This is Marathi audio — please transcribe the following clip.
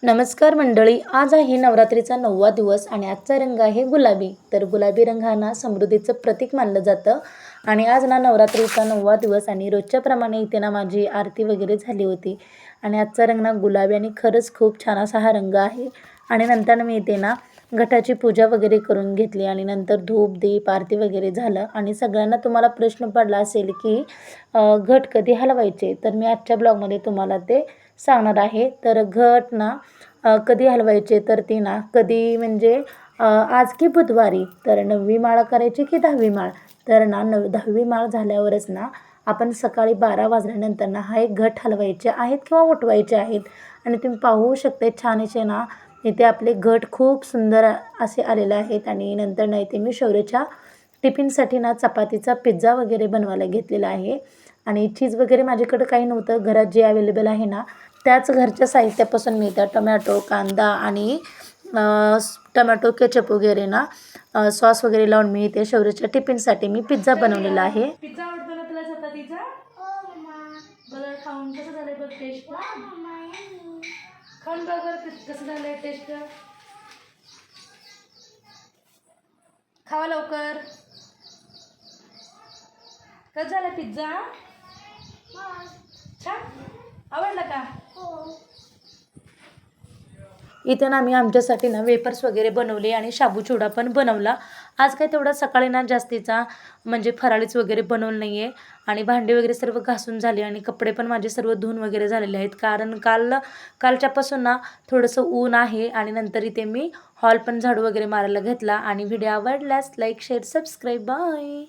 नमस्कार मंडळी, आज आहे नवरात्रीचा 9वा दिवस आणि आजचा रंग आहे गुलाबी. तर गुलाबी रंग हा ना समृद्धीचं प्रतीक मानलं जातं. आणि आज ना नवरात्रीचा 9वा दिवस आणि रोजच्या प्रमाणे इथे ना माझी आरती वगैरे झाली होती. आणि आजचा रंग ना गुलाबी आणि खरंच खूप छान असा हा रंग आहे. आणि नंतर मी इथे ना घटाची पूजा वगैरे करून घेतली आणि नंतर धूप दीप आरती वगैरे झालं. आणि सगळ्यांना तुम्हाला प्रश्न पडला असेल की घट कधी हलवायचे, तर मी आजच्या ब्लॉगमध्ये तुम्हाला ते सांगणार आहे. तर घट ना कधी हलवायचे, तर ती ना कधी म्हणजे आज की बुधवारी, तर 9वी माळ करायची की 10वी माळ. तर ना 10वी माळ झाल्यावरच ना आपण सकाळी 12 वाजल्यानंतर ना हा एक घट हलवायचे आहेत किंवा उठवायचे आहेत. आणि तुम्ही पाहू शकता छान असे ना इथे आपले घट खूप सुंदर असे आलेले आहेत. आणि नंतर ना इथे मी शौर्यच्या टिफिनसाठी ना चपातीचा पिझ्झा वगैरे बनवायला घेतलेला आहे. आणि चीज वगैरे माझ्याकडे काही नव्हतं, घरात जे अवेलेबल आहे ना त्याच घरच्या साहित्यापासून मी इथं टमॅटो कांदा आणि टमॅटो केचप वगैरे ना सॉस वगैरे लावून मी इथे शौर्यच्या टिफिनसाठी मी पिझ्झा बनवलेला आहे. पिझ्झा आवडतो ना तुला चपातीचा? बघ खाऊन कसं झालंय बघ टेस्ट. खाऊन बघ कसं झालंय टेस्ट. खावा लवकर. कसं झालं पिझ्झा? छान आवडला का? इथे ना मी आमच्यासाठी ना वेफर्स वगैरे बनवले आणि शाबू चिवडा पण बनवला. आज काय तेवढा सकाळी ना जास्तीचा म्हणजे फराळीच वगैरे बनवलं नाही आहे. आणि भांडे वगैरे सर्व घासून झाले आणि कपडे पण माझे सर्व धुवून वगैरे झालेले आहेत, कारण कालच्यापासून ना थोडंसं ऊन आहे. आणि नंतर इथे मी हॉल पण झाडू वगैरे मारायला घेतला. आणि व्हिडिओ आवडल्यास लाईक शेअर सबस्क्राईब बाय.